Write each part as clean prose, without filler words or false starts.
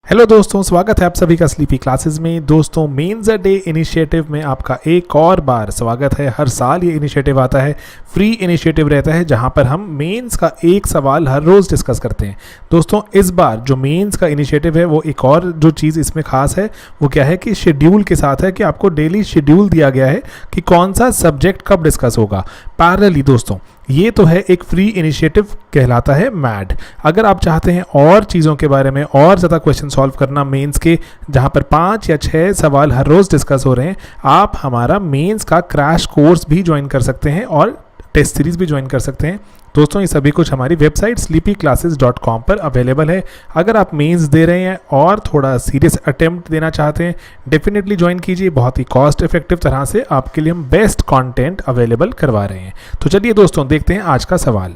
Hello दोस्तों, स्वागत है आप सभी का स्लीपी क्लासेस में। दोस्तों, मेंस अ डे इनिशिएटिव में आपका एक और बार स्वागत है। हर साल ये इनिशिएटिव आता है, फ्री इनिशिएटिव रहता है जहां पर हम मेंस का एक सवाल हर रोज़ डिस्कस करते हैं। दोस्तों, इस बार जो मेंस का इनिशिएटिव है वो एक और जो चीज़ इसमें खास है वो क्या है कि शेड्यूल के साथ है कि आपको डेली शेड्यूल दिया गया है कि कौन सा सब्जेक्ट कब डिस्कस होगा। पैरेलली दोस्तों, ये तो है एक फ्री इनिशिएटिव, कहलाता है मैड। अगर आप चाहते हैं और चीज़ों के बारे में और ज़्यादा क्वेश्चन सॉल्व करना मेंस के, जहां पर 5 या 6 सवाल हर रोज़ डिस्कस हो रहे हैं, आप हमारा मेंस का क्रैश कोर्स भी ज्वाइन कर सकते हैं और टेस्ट सीरीज़ भी ज्वाइन कर सकते हैं। दोस्तों, ये सभी कुछ हमारी वेबसाइट sleepyclasses.com पर अवेलेबल है। अगर आप मेंस दे रहे हैं और थोड़ा सीरियस अटेम्प्ट देना चाहते हैं, डेफिनेटली ज्वाइन कीजिए। बहुत ही कॉस्ट इफेक्टिव तरह से आपके लिए हम बेस्ट कंटेंट अवेलेबल करवा रहे हैं। तो चलिए दोस्तों, देखते हैं आज का सवाल।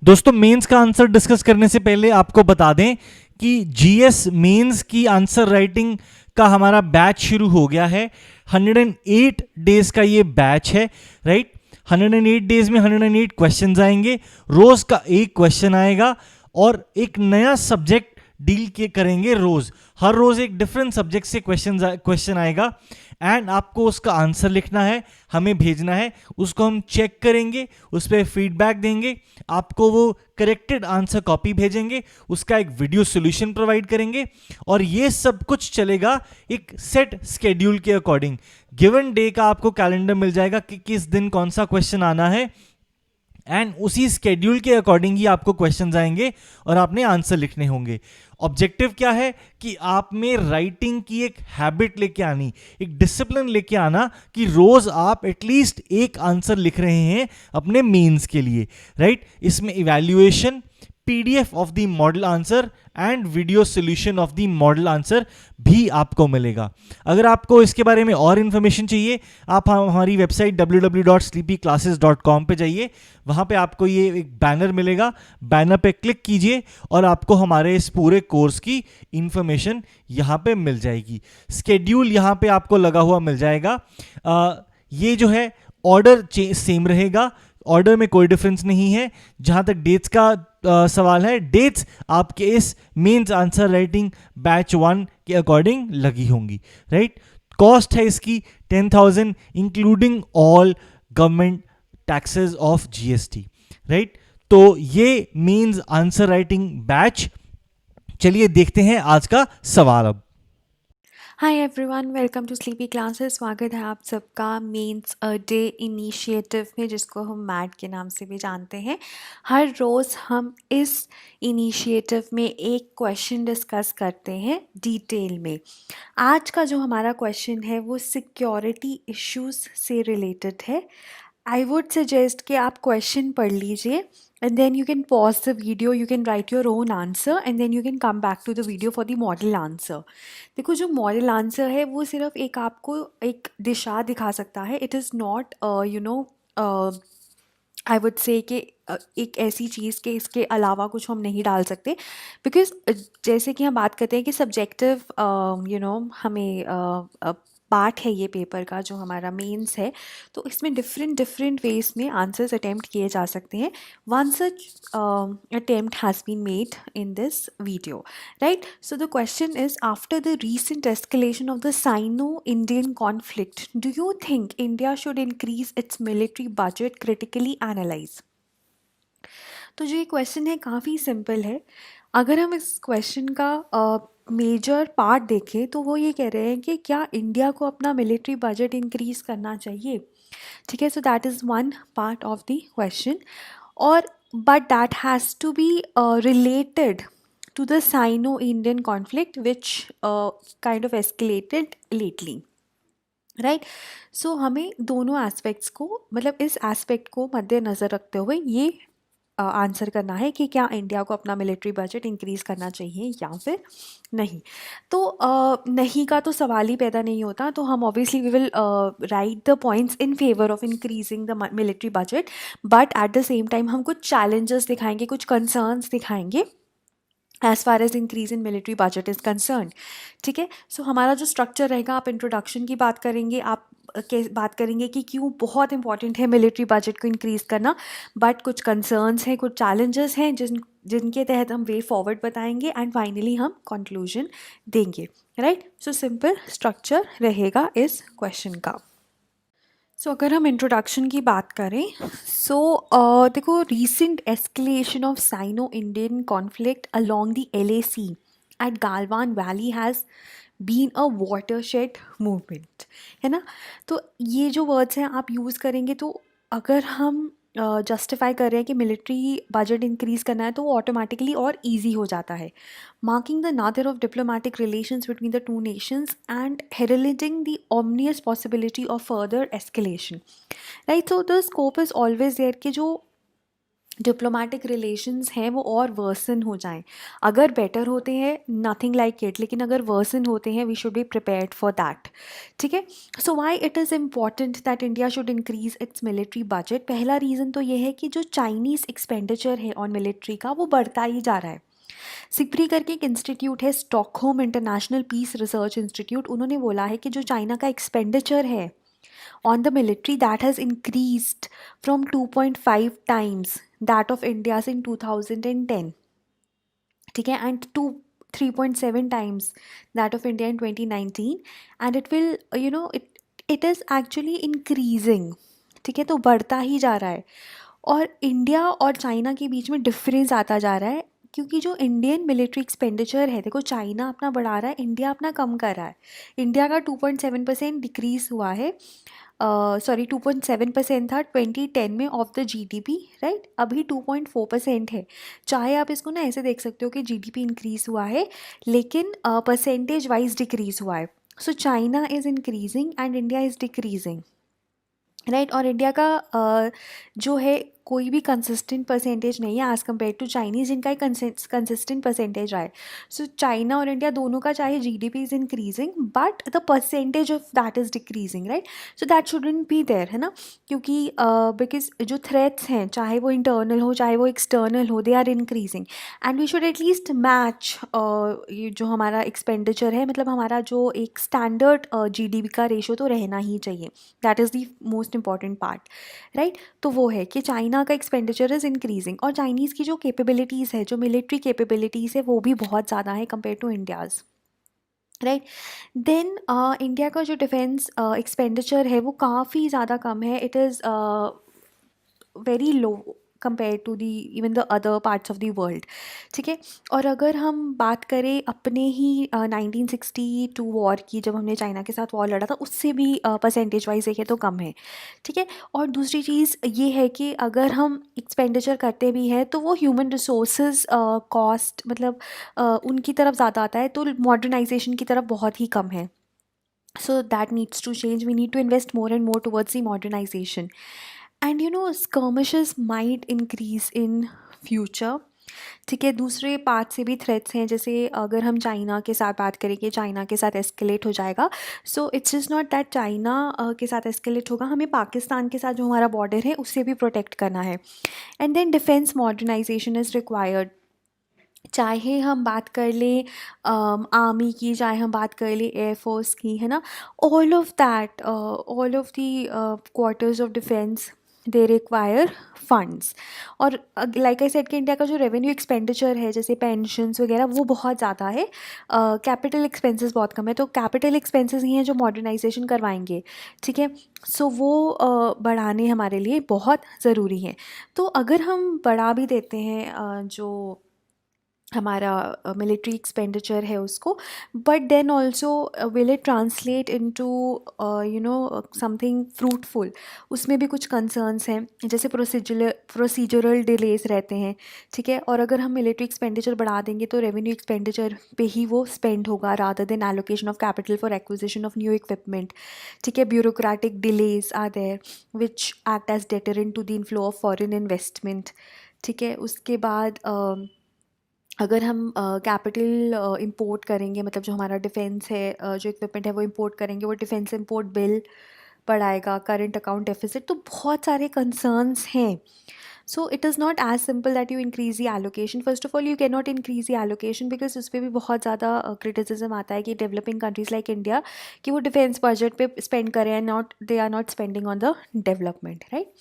दोस्तों, मेंस का आंसर डिस्कस करने से पहले आपको बता दें कि जीएस मेंस की आंसर राइटिंग का हमारा बैच शुरू हो गया है। 108 डेज का ये बैच है, राइट। 108 डेज में 108 क्वेश्चंस आएंगे, रोज का एक क्वेश्चन आएगा और एक नया सब्जेक्ट डील के करेंगे। हर रोज एक डिफरेंट सब्जेक्ट से क्वेश्चन आएगा एंड आपको उसका आंसर लिखना है, हमें भेजना है, उसको हम चेक करेंगे, उस पर फीडबैक देंगे, आपको वो करेक्टेड आंसर कॉपी भेजेंगे, उसका एक वीडियो सॉल्यूशन प्रोवाइड करेंगे और ये सब कुछ चलेगा एक सेट स्केड्यूल के अकॉर्डिंग। गिवन डे का आपको कैलेंडर मिल जाएगा कि किस दिन कौन सा क्वेश्चन आना है एंड उसी स्केड्यूल के अकॉर्डिंग ही आपको क्वेश्चंस आएंगे और आपने आंसर लिखने होंगे। ऑब्जेक्टिव क्या है कि आप में राइटिंग की एक हैबिट लेके आनी, एक डिसिप्लिन लेके आना कि रोज आप एटलीस्ट एक आंसर लिख रहे हैं अपने मेंस के लिए, राइट। इसमें evaluation, PDF of the model answer and video solution of the model answer भी आपको मिलेगा। अगर आपको इसके बारे में और इन्फॉर्मेशन चाहिए, आप हमारी वेबसाइट www.sleepyclasses.com पे जाइए। वहाँ पे आपको ये एक बैनर मिलेगा, बैनर पे क्लिक कीजिए और आपको हमारे इस पूरे कोर्स की इन्फॉर्मेशन यहाँ पे मिल जाएगी। स्केड्यूल यहाँ पे आपको लगा हुआ मिल जाएगा। ये जो है ऑर्डर सेम रहेगा, ऑर्डर में कोई डिफरेंस नहीं है। जहाँ तक डेट्स का सवाल है, डेट्स आपके इस मेंस आंसर राइटिंग बैच 1 के अकॉर्डिंग लगी होंगी, राइट। कॉस्ट है इसकी 10,000 including all government taxes of GST, right. तो ये मेंस आंसर राइटिंग बैच। चलिए देखते हैं आज का सवाल अब। Hi everyone, welcome to sleepy classes. स्वागत है आप सबका मेंस अ डे इनिशिएटिव में, जिसको हम मैड के नाम से भी जानते हैं। हर रोज़ हम इस इनिशिएटिव में एक क्वेश्चन डिस्कस करते हैं डिटेल में। आज का जो हमारा क्वेश्चन है वो सिक्योरिटी इश्यूज से रिलेटेड है। आई वुड सजेस्ट कि आप क्वेश्चन पढ़ लीजिए and then you can pause the video, you can write your own answer and then you can come back to the video for the model answer. देखो, जो model answer है वो सिर्फ एक आपको एक दिशा दिखा सकता है। It is not I would say कि एक ऐसी चीज़ के इसके अलावा कुछ हम नहीं डाल सकते, बिकॉज जैसे कि हम बात करते हैं कि सब्जेक्टिव हमें पार्ट है ये पेपर का जो हमारा मेंस है, तो इसमें डिफरेंट वेज में आंसर्स अटेम्प्ट किए जा सकते हैं। One such attempt has been made in this video, right? So the question is, after the recent escalation of the Sino-Indian conflict, do you think India should increase its military budget? Critically analyze. तो जो ये question है काफ़ी simple है। अगर हम इस question का मेजर पार्ट देखें तो वो ये कह रहे हैं कि क्या इंडिया को अपना मिलिट्री बजट इंक्रीज़ करना चाहिए, ठीक है। So that is one part of the question, और but that has to be related to the Sino-Indian conflict which kind of escalated lately, right. So हमें दोनों एस्पेक्ट्स को, मतलब इस एस्पेक्ट को मद्देनज़र रखते हुए ये आंसर करना है कि क्या इंडिया को अपना मिलिट्री बजट इंक्रीज़ करना चाहिए या फिर नहीं। तो नहीं का तो सवाल ही पैदा नहीं होता, तो हम obviously we will write the points in favour of increasing the military budget, but at the same time हम कुछ चैलेंजेस दिखाएंगे, कुछ कंसर्न्स दिखाएंगे as far as increase in military budget is concern, ठीक है। सो हमारा जो स्ट्रक्चर रहेगा, आप इंट्रोडक्शन की बात करेंगे, आप बात करेंगे कि क्यों बहुत इंपॉर्टेंट है मिलिट्री बजट को इंक्रीज़ करना, बट कुछ कंसर्न्स हैं, कुछ चैलेंजेस हैं जिनके तहत हम वे फॉरवर्ड बताएंगे एंड फाइनली हम कंक्लूजन देंगे, राइट। सो सिंपल स्ट्रक्चर रहेगा इस क्वेश्चन का। सो अगर हम इंट्रोडक्शन की बात करें, देखो, recent escalation of Sino Indian conflict along the LAC at Galwan valley has been a watershed movement, है ना। तो ये जो वर्ड्स हैं आप यूज़ करेंगे, तो अगर हम जस्टिफाई कर रहे हैं कि मिलिट्री बजट इंक्रीज़ करना है तो वो ऑटोमेटिकली और ईजी हो जाता है, marking the nadir of diplomatic relations between the two nations and heralding the ominous possibility of further escalation, right। So the scope is always there कि जो डिप्लोमेटिक रिलेशंस हैं वो और वर्सन हो जाएं। अगर बेटर होते हैं नथिंग लाइक इट, लेकिन अगर वर्सन होते हैं we should be prepared for that, ठीक है। So why it is important that India should increase its military budget. पहला रीज़न तो ये है कि जो चाइनीज़ एक्सपेंडिचर है ऑन मिलिट्री का वो बढ़ता ही जा रहा है। सिप्री करके एक इंस्टीट्यूट है, Stockholm international peace research institute, उन्होंने बोला है कि जो चाइना का एक्सपेंडिचर है on the military that has increased from 2.5 times that of India's in 2010, ठीक है, and to 3.7 times that of India in 2019, and it will it is actually increasing, ठीक है, तो बढ़ता ही जा रहा है। और इंडिया और चाइना के बीच में डिफरेंस आता जा रहा है क्योंकि जो इंडियन मिलिट्री एक्सपेंडिचर है, देखो चाइना अपना बढ़ा रहा है, इंडिया अपना कम कर रहा है। इंडिया का 2.7% डिक्रीज़ हुआ है, 2.7% था 2010 में ऑफ द GDP, राइट। अभी 2.4% है। चाहे आप इसको ना ऐसे देख सकते हो कि GDP इंक्रीज़ हुआ है लेकिन परसेंटेज वाइज डिक्रीज़ हुआ है। So China is increasing and India is decreasing, right. और इंडिया का जो है कोई भी कंसिस्टेंट परसेंटेज नहीं है एज़ कम्पेयर टू चाइनीज़, जिनका एक कंसिस्टेंट परसेंटेज आए। सो चाइना और इंडिया दोनों का चाहे GDP is increasing but the percentage of that is decreasing, right. So that shouldn't be there, है ना, क्योंकि बिकॉज जो थ्रेट्स हैं चाहे वो इंटरनल हो चाहे वो एक्सटर्नल हो, they are increasing and we should at least match ये जो हमारा एक्सपेंडिचर है, मतलब हमारा जो एक स्टैंडर्ड GDP का रेशो तो रहना ही चाहिए। That is the most important part, right. तो वो है कि चाइना का एक्सपेंडिचर इज़ इंक्रीजिंग और चाइनीज़ की जो कैपेबिलिटीज़ है, जो मिलिट्री कैपेबिलिटीज़ है, वो भी बहुत ज़्यादा है compare to India's, right. Then India का जो डिफेंस एक्सपेंडिचर है वो काफ़ी ज़्यादा कम है, it is very low compare to the even the other parts of the world, ठीक है। और अगर हम बात करें अपने ही 1962 वॉर की, जब हमने चाइना के साथ वॉर लड़ा था, उससे भी परसेंटेज वाइज देखें तो कम है, ठीक है। और दूसरी चीज़ ये है कि अगर हम एक्सपेंडिचर करते भी हैं तो वो ह्यूमन रिसोर्सेज कॉस्ट, मतलब उनकी तरफ ज़्यादा आता है, तो मॉडर्नाइजेशन की तरफ बहुत ही कम है। So that needs to change. We need to invest more and more towards the modernization. And skirmishes might increase in future, ठीक है। दूसरे पार्ट से भी थ्रेट्स हैं, जैसे अगर हम चाइना के साथ बात करें कि चाइना के साथ एस्केलेट हो जाएगा, so it's just not that China के साथ एस्केलेट होगा, हमें पाकिस्तान के साथ जो हमारा बॉर्डर है उससे भी प्रोटेक्ट करना है। And then defence modernisation is required, चाहे हम बात कर लें आर्मी की, चाहे हम बात कर लें एयरफोर्स की, है ना। All of that, all of the quarters of defence they require funds. और लाइक आई सेड कि इंडिया का जो रेवेन्यू एक्सपेंडिचर है, जैसे पेंशन्स वगैरह, वो बहुत ज़्यादा है, कैपिटल एक्सपेंसेस बहुत कम है। तो कैपिटल एक्सपेंसेस ही हैं जो मॉडर्नाइजेशन करवाएंगे, ठीक है। सो वो बढ़ाने हमारे लिए बहुत ज़रूरी हैं। तो अगर हम बढ़ा भी देते हैं जो हमारा मिलिट्री एक्सपेंडिचर है उसको, but then also will it translate into something fruitful, उसमें भी कुछ कंसर्न्स हैं, जैसे प्रोसीजरल डिलेज रहते हैं, ठीक है। और अगर हम मिलिट्री एक्सपेंडिचर बढ़ा देंगे तो रेवेन्यू एक्सपेंडिचर पे ही वो स्पेंड होगा rather than allocation of capital for acquisition of new equipment, ठीक है। Bureaucratic delays are there which act as deterrent to the inflow of foreign investment, ठीक है। उसके बाद अगर हम कैपिटल इंपोर्ट करेंगे, मतलब जो हमारा डिफेंस है, जो इक्विपमेंट है वो इंपोर्ट करेंगे, वो डिफेंस इंपोर्ट बिल बढ़ाएगा, करंट अकाउंट डेफिसिट, तो बहुत सारे कंसर्न्स हैं। So it is not as simple that you increase the allocation. First of all you can not increase the allocation because उस पर भी बहुत ज़्यादा क्रिटिसिज्म आता है कि डेवलपिंग कंट्रीज़ लाइक इंडिया कि वो डिफेंस बजट पे स्पेंड करें and not they are not spending on the development, right.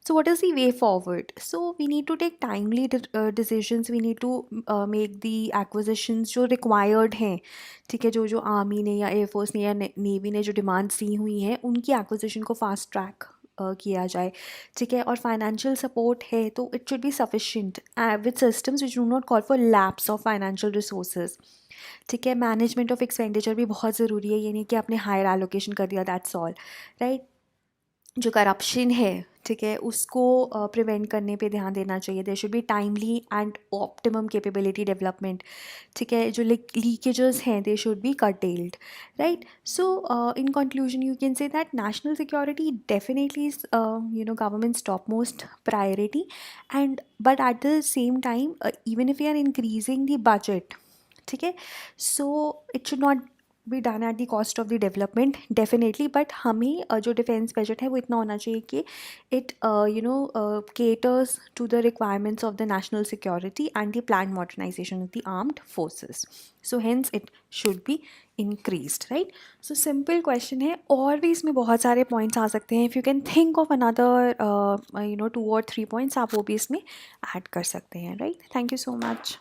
So what is the way forward? So we need to take timely decisions. We need to make the acquisitions जो required हैं, ठीक है, जो army ने या air force ने या navy ने जो डिमांड्स दी हुई हैं उनकी एक्विजिशन को फास्ट ट्रैक किया जाए, ठीक है. और फाइनेंशियल सपोर्ट है तो it should be sufficient with systems which do not call for lapse of financial resources, ठीक है. मैनेजमेंट ऑफ एक्सपेंडिचर भी बहुत ज़रूरी है, ये नहीं कि आपने हायर एलोकेशन कर दिया दैट्स ऑल, राइट. जो करप्शन है, ठीक है, उसको प्रिवेंट करने पे ध्यान देना चाहिए. There should be timely and optimum capability development, ठीक है. जो लीकेजेस हैं they should be curtailed, right. So in conclusion you can say that national security definitely is government's topmost priority, and but at the same time even if we are increasing the budget, ठीक है, so it should not be done at the cost of the development definitely, but हमें जो defence budget है वो इतना होना चाहिए कि it caters to the requirements of the national security and the planned modernization of the armed forces. So hence it should be increased, right. So simple question है, और भी इसमें बहुत सारे points आ सकते हैं. If you can think of another 2 or 3 points आप वो भी इसमें add कर सकते हैं, right. Thank you so much.